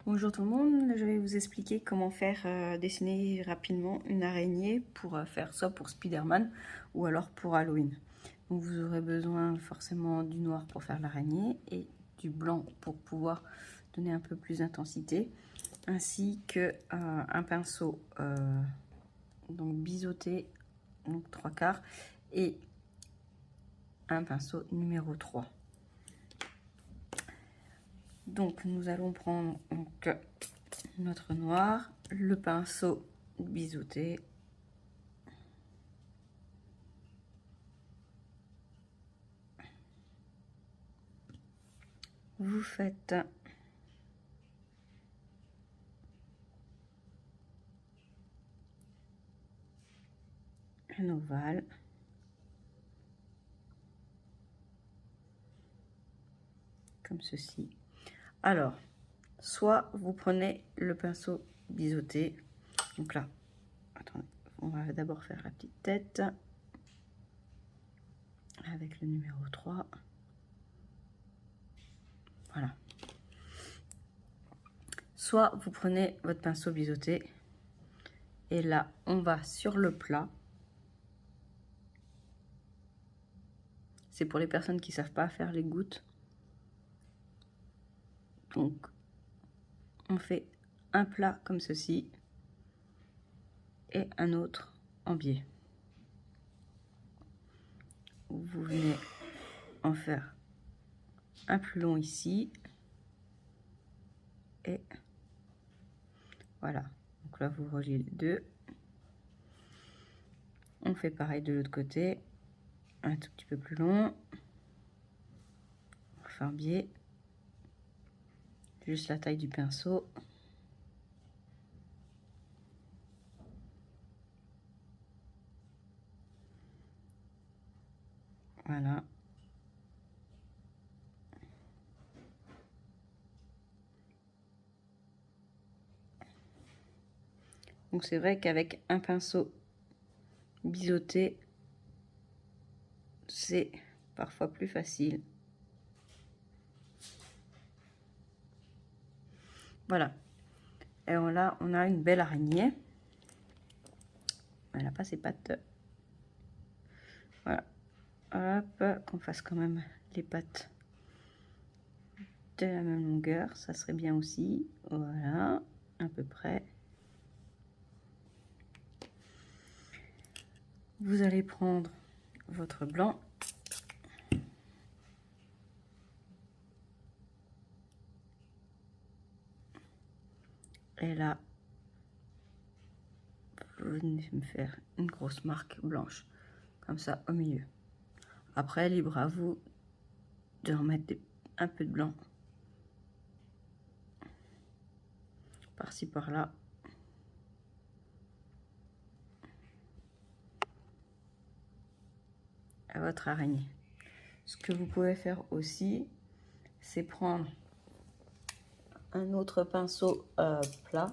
Bonjour tout le monde, je vais vous expliquer comment faire dessiner rapidement une araignée pour faire ça pour Spider-Man ou alors pour Halloween. Donc vous aurez besoin forcément du noir pour faire l'araignée et du blanc pour pouvoir donner un peu plus d'intensité, ainsi que un pinceau donc biseauté, donc 3/4, et un pinceau numéro 3. Donc nous allons prendre notre noir, le pinceau biseauté, vous faites un ovale, comme ceci. Alors, soit vous prenez le pinceau biseauté, donc là, attendez, on va d'abord faire la petite tête avec le numéro 3. Voilà. Soit vous prenez votre pinceau biseauté et là, on va sur le plat. C'est pour les personnes qui ne savent pas faire les gouttes. Donc, on fait un plat comme ceci et un autre en biais. Vous venez en faire un plus long ici et voilà. Donc là, vous reliez les deux. On fait pareil de l'autre côté, un tout petit peu plus long. On va faire biais, juste la taille du pinceau. Voilà. Donc c'est vrai qu'avec un pinceau biseauté, c'est parfois plus facile. Voilà. Et là, on a une belle araignée. Elle n'a pas ses pattes. Voilà. Hop, qu'on fasse quand même les pattes de la même longueur, ça serait bien aussi. Voilà, à peu près. Vous allez prendre votre blanc. Et là, vous venez me faire une grosse marque blanche, comme ça, au milieu. Après, libre à vous de remettre un peu de blanc par-ci, par-là. À votre araignée. Ce que vous pouvez faire aussi, c'est prendre un autre pinceau plat,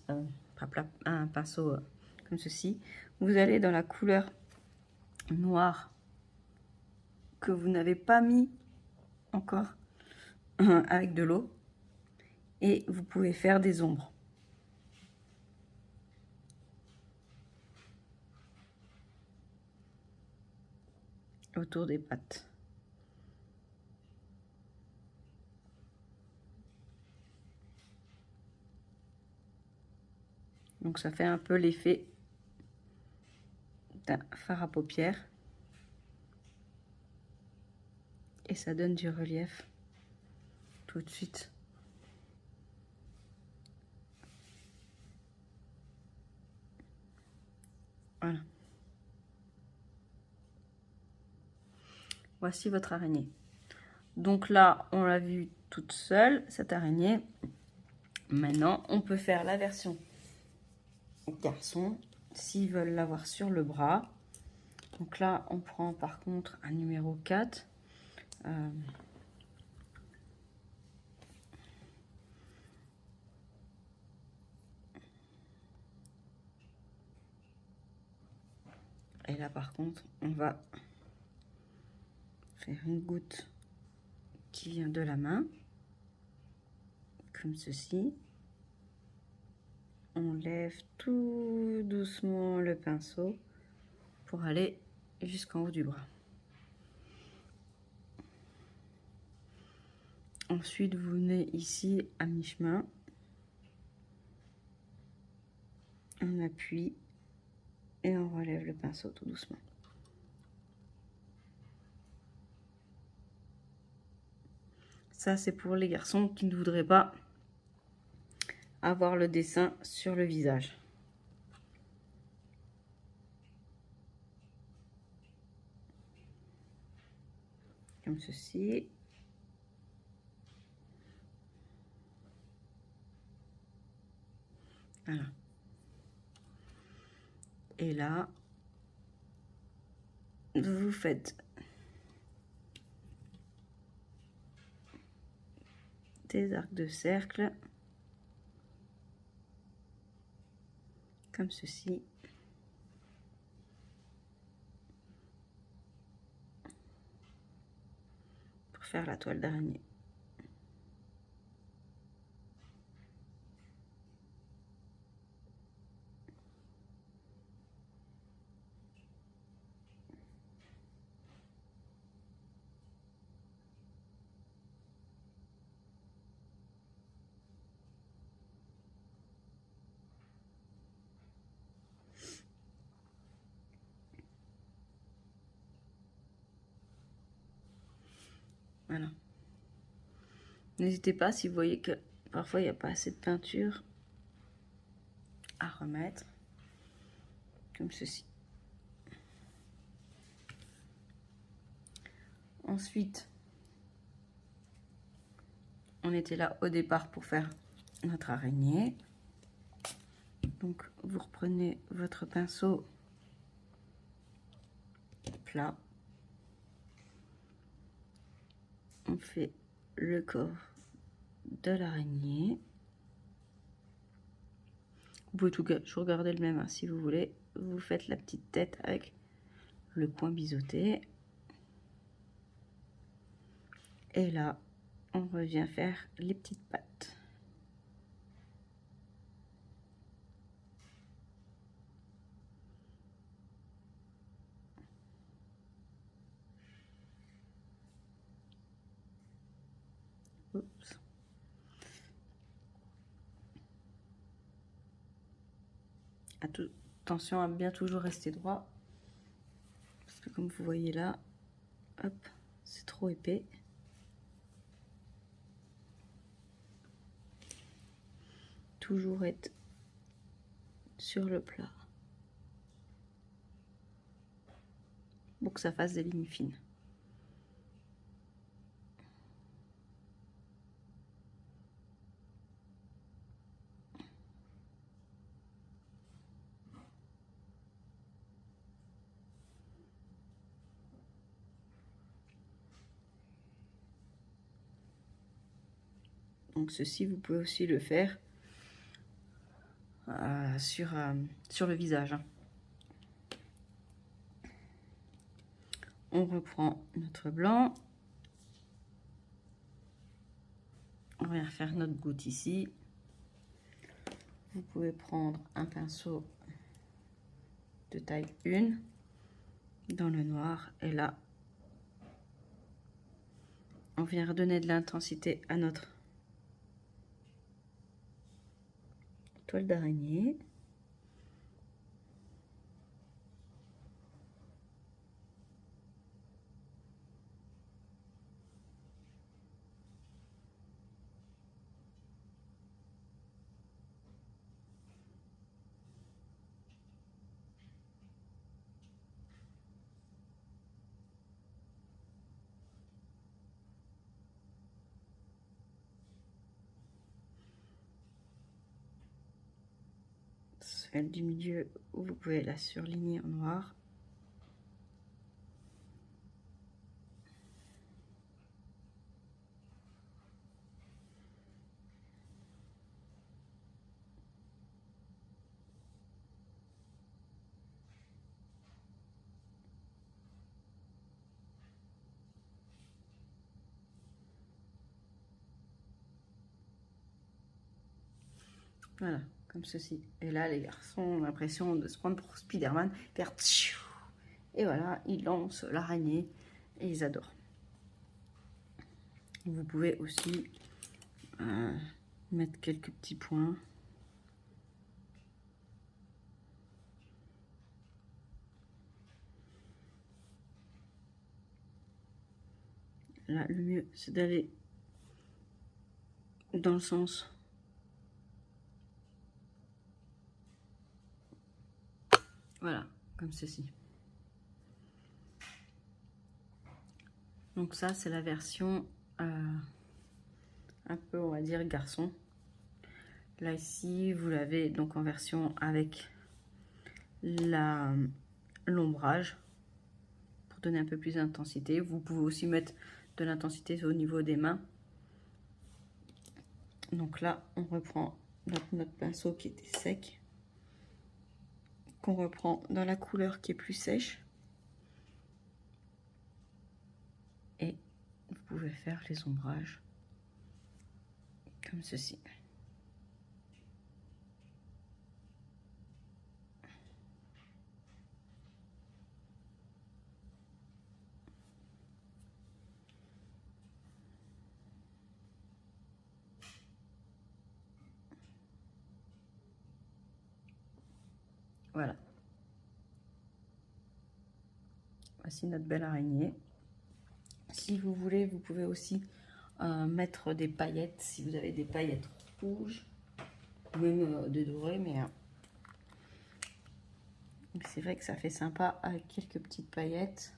pas plat, un pinceau comme ceci. Vous allez dans la couleur noire que vous n'avez pas mis encore avec de l'eau, et vous pouvez faire des ombres. Autour des pattes. Donc ça fait un peu l'effet d'un fard à paupières. Et ça donne du relief tout de suite. Voilà. Voici votre araignée. Donc là, on l'a vue toute seule, cette araignée. Maintenant, on peut faire la version garçon, s'ils veulent l'avoir sur le bras. Donc là, on prend par contre un numéro 4. Et là, par contre, on va faire une goutte qui vient de la main, que comme ceci. On lève tout doucement le pinceau pour aller jusqu'en haut du bras. Ensuite, vous venez ici à mi-chemin. On appuie et on relève le pinceau tout doucement. Ça, c'est pour les garçons qui ne voudraient pas avoir le dessin sur le visage. Comme ceci. Voilà. Et là, vous faites des arcs de cercle. Comme ceci. Pour faire la toile d'araignée. Voilà. N'hésitez pas, si vous voyez que parfois il n'y a pas assez de peinture, à remettre comme ceci. Ensuite, on était là au départ pour faire notre araignée. Donc vous reprenez votre pinceau plat. On fait le corps de l'araignée. Vous pouvez toujours garder le même, hein, si vous voulez. Vous faites la petite tête avec le coin biseauté. Et là, on revient faire les petites pattes. Oups. Attention à bien toujours rester droit. Parce que comme vous voyez là, hop, c'est trop épais. Toujours être sur le plat. Pour que ça fasse des lignes fines. Donc ceci, vous pouvez aussi le faire sur le visage. On reprend notre blanc. On vient faire notre goutte ici. Vous pouvez prendre un pinceau de taille 1 dans le noir. Et là, on vient redonner de l'intensité à notre toile d'araignée. Celle du milieu où vous pouvez la surligner en noir. Voilà, comme ceci. Et là, les garçons ont l'impression de se prendre pour Spider-Man, faire tchiou, et voilà, ils lancent l'araignée et ils adorent. Vous pouvez aussi mettre quelques petits points. Là, le mieux, c'est d'aller dans le sens voilà, comme ceci. Donc ça, c'est la version un peu, on va dire, garçon. Là, ici, vous l'avez donc en version avec l'ombrage pour donner un peu plus d'intensité. Vous pouvez aussi mettre de l'intensité au niveau des mains. Donc là, on reprend notre pinceau qui était sec, qu'on reprend dans la couleur qui est plus sèche. Et vous pouvez faire les ombrages comme ceci. Voilà. Voici notre belle araignée. Si vous voulez, vous pouvez aussi mettre des paillettes, si vous avez des paillettes rouges, ou même de doré, mais c'est vrai que ça fait sympa avec quelques petites paillettes.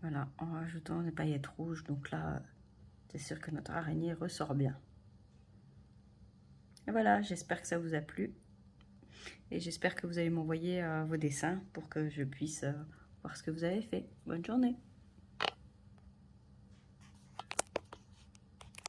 Voilà, en rajoutant des paillettes rouges, donc là, c'est sûr que notre araignée ressort bien. Et voilà, j'espère que ça vous a plu. Et j'espère que vous allez m'envoyer vos dessins pour que je puisse voir ce que vous avez fait. Bonne journée!